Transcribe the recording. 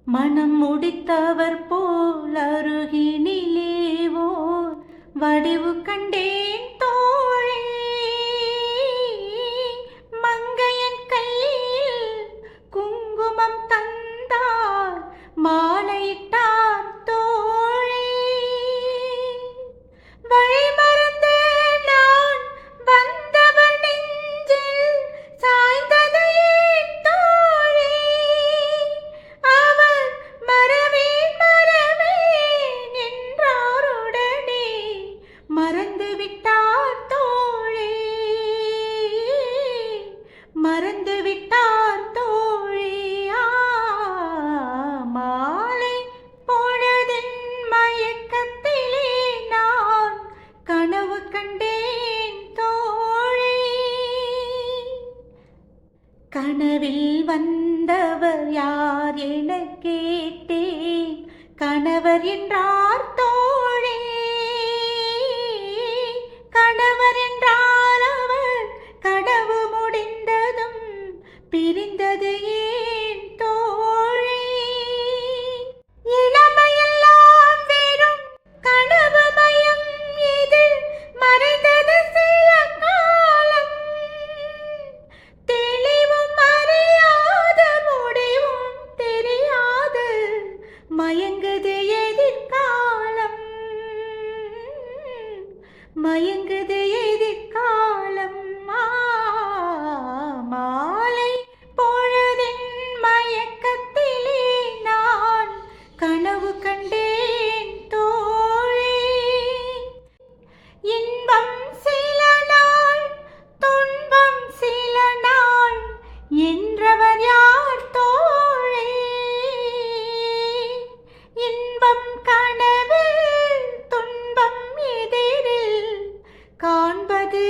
மனம் முடித்தவர் போல் அருகினிலேவோர் வடிவு கண்டேன் தோழி. மங்கையன் கையில் குங்குமம் தந்தார் மாலையிட்டார் தோழி. வழிமறந்து நான் வந்தவர் நெஞ்சில் சாய்ந்தது ஏன் தோழி. அவர் மறவேன் மறவேன் என்றாருடனே மறந்து விட்டார் தோழி. மறந்து விட்டார் தோழி. மாலை பொழுதின் மயக்கத்திலே நான் கனவு கண்டேன் தோழி. கனவில் வந்தவர் யார் என கேட்டேன். கணவர் என்றார் தோழி. கணவர் என்றார் அவர் கடவு முடிந்ததும் பிரிந்தது ஏன் தோழி. இளமையெல்லாம் வெறும் கனவு மயம், இதில் மறைந்தது சில காலம். தெளிவும் அறியாத முடிவும் தெரியாது மயங்குது எதிர்காலம். மயங்குது எதிர்காலம். மாலை பொழுதின் மயக்கத்திலே நான் கனவு கண்டேன் தோழி. இன்பம் சில நாள் துன்பம் சில நாள் என்றவர் யார் தோழி. இன்பம் கனவில் துன்பம் எதிரில் காண்பது